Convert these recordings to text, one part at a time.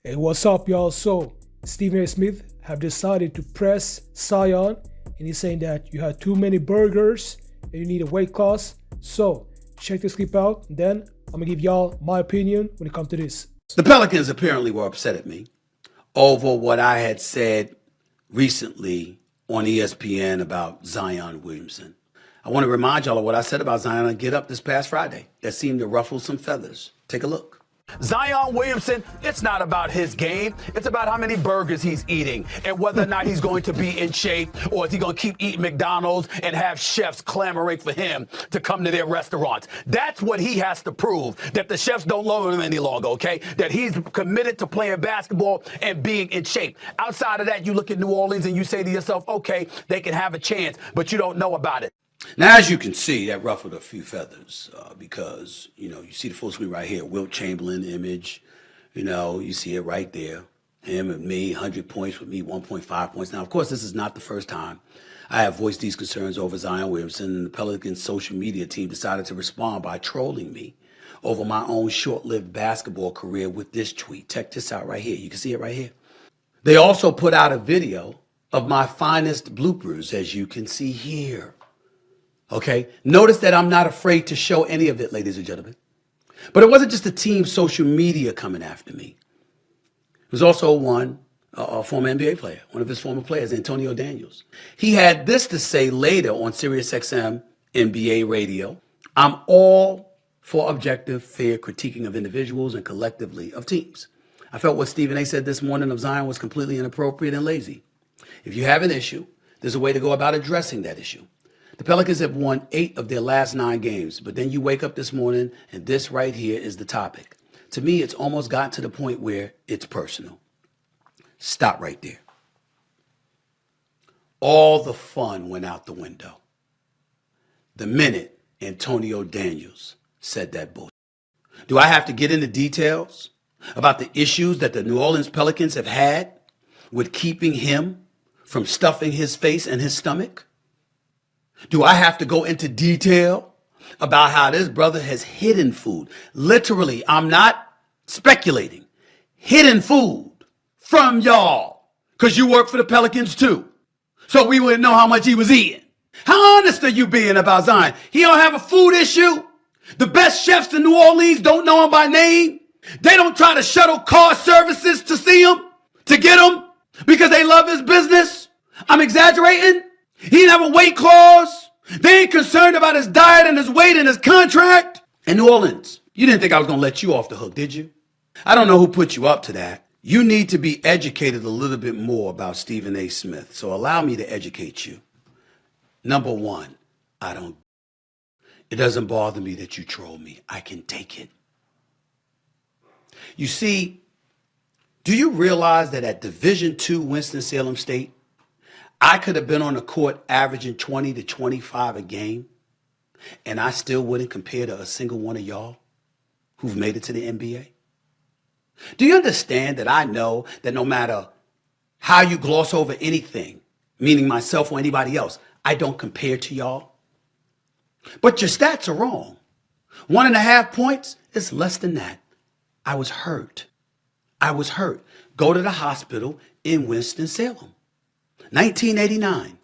Hey, what's up, y'all? So, Stephen A. Smith have decided to press Zion, and he's saying that you had too many burgers and you need a weight class. So, check this clip out, and then I'm gonna give y'all my opinion when it comes to this. The Pelicans apparently were upset at me over what I had said recently on ESPN about Zion Williamson. I want to remind y'all of what I said about Zion on Get Up this past Friday. That seemed to ruffle some feathers. Take a look. Zion Williamson, it's not about his game. It's about how many burgers he's eating and whether or not he's going to be in shape, or is he going to keep eating McDonald's and have chefs clamoring for him to come to their restaurants. That's what he has to prove, that the chefs don't love him any longer, okay? That he's committed to playing basketball and being in shape. Outside of that, you look at New Orleans and you say to yourself, okay, they can have a chance, but you don't know about it. Now, as you can see, that ruffled a few feathers because, you see the full screen right here, Wilt Chamberlain image. You see it right there. Him and me, 100 points with me, 1.5 points. Now, of course, this is not the first time I have voiced these concerns over Zion Williamson, and the Pelicans social media team decided to respond by trolling me over my own short-lived basketball career with this tweet. Check this out right here. You can see it right here. They also put out a video of my finest bloopers, as you can see here. Okay, notice that I'm not afraid to show any of it, ladies and gentlemen. But it wasn't just the team's social media coming after me. It was also a former NBA player, one of his former players, Antonio Daniels. He had this to say later on SiriusXM NBA radio: "I'm all for objective, fair critiquing of individuals and collectively of teams. I felt what Stephen A. said this morning of Zion was completely inappropriate and lazy. If you have an issue, there's a way to go about addressing that issue. The Pelicans have won 8 of their last 9 games, but then you wake up this morning and this right here is the topic. To me, it's almost gotten to the point where it's personal." Stop right there. All the fun went out the window the minute Antonio Daniels said that bullshit. Do I have to get into details about the issues that the New Orleans Pelicans have had with keeping him from stuffing his face and his stomach? Do I have to go into detail about how this brother has hidden food? Literally, I'm not speculating. Hidden food from y'all, because you work for the Pelicans too. So we wouldn't know how much he was eating. How honest are you being about Zion? He don't have a food issue? The best chefs in New Orleans don't know him by name? They don't try to shuttle car services to see him, to get him, because they love his business? I'm exaggerating? He didn't have a weight clause. They ain't concerned about his diet and his weight and his contract. In New Orleans, you didn't think I was going to let you off the hook, did you? I don't know who put you up to that. You need to be educated a little bit more about Stephen A. Smith. So allow me to educate you. Number one, it doesn't bother me that you troll me. I can take it. You see, do you realize that at Division II Winston-Salem State, I could have been on the court averaging 20 to 25 a game, and I still wouldn't compare to a single one of y'all who've made it to the NBA? Do you understand that I know that no matter how you gloss over anything, meaning myself or anybody else, I don't compare to y'all? But your stats are wrong. 1.5 points is less than that. I was hurt. Go to the hospital in Winston-Salem. 1989,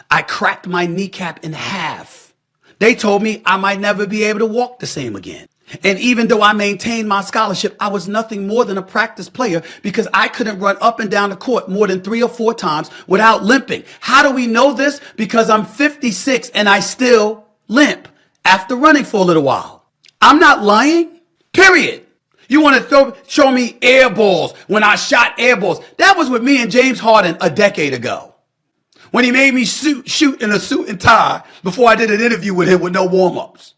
I cracked my kneecap in half. They told me I might never be able to walk the same again. And even though I maintained my scholarship, I was nothing more than a practice player because I couldn't run up and down the court more than 3 or 4 times without limping. How do we know this? Because I'm 56 and I still limp after running for a little while. I'm not lying, period. You want to show me air balls when I shot air balls? That was with me and James Harden a decade ago, when he made me shoot in a suit and tie before I did an interview with him with no warm-ups.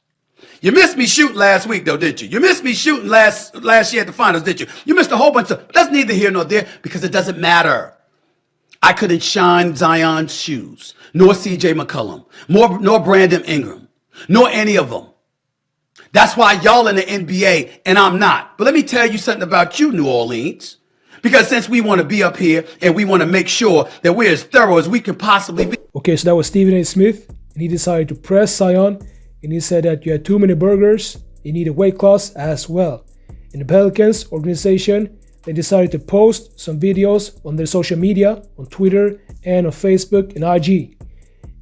You missed me shooting last week, though, didn't you? You missed me shooting last year at the finals, didn't you? You missed a whole bunch of. That's neither here nor there because it doesn't matter. I couldn't shine Zion's shoes, nor C.J. McCollum, nor Brandon Ingram, nor any of them. That's why y'all in the NBA and I'm not. But let me tell you something about you, New Orleans. Because since we want to be up here and we want to make sure that we're as thorough as we can possibly be. Okay, so that was Stephen A. Smith, and he decided to press Zion, and he said that you had too many burgers, you need a weight class as well. And the Pelicans organization they decided to post some videos on their social media, on Twitter and on Facebook and IG.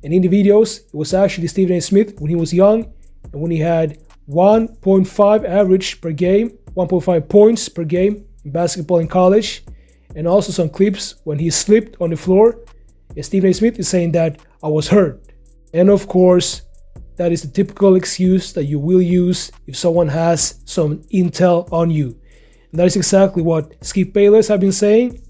And in the videos, it was actually Stephen A. Smith when he was young and when he had 1.5 average per game, 1.5 points per game in basketball in college, and also some clips when he slipped on the floor. And Stephen A. Smith is saying that I was hurt. And of course, that is the typical excuse that you will use if someone has some intel on you. And that is exactly what Skip Bayless have been saying,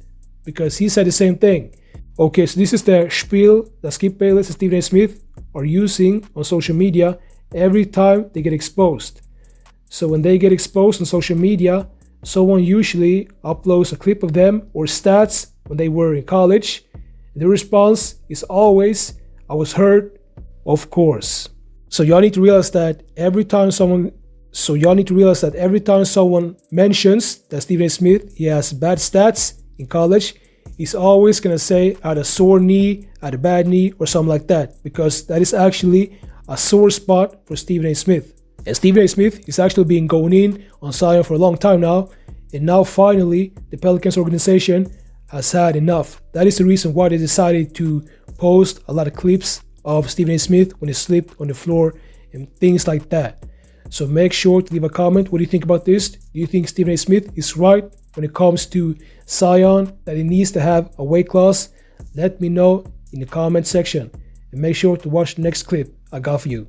because he said the same thing. Okay, so this is the spiel that Skip Bayless and Stephen A. Smith are using on social media every time they get exposed. So when they get exposed on social media, someone usually uploads a clip of them or stats when they were in college. The response is always, I was hurt, of course. So y'all need to realize that every time someone mentions that Stephen A. Smith, he has bad stats in college, he's always going to say I had a sore knee, I had a bad knee, or something like that, because that is actually a sore spot for Stephen A. Smith. And Stephen A. Smith is actually been going in on Zion for a long time now, and now finally the Pelicans organization has had enough. That is the reason why they decided to post a lot of clips of Stephen A. Smith when he slipped on the floor and things like that. So make sure to leave a comment. What do you think about this? Do you think Stephen A. Smith is right when it comes to Zion, that he needs to have a weight class? Let me know in the comment section. And make sure to watch the next clip I got for you.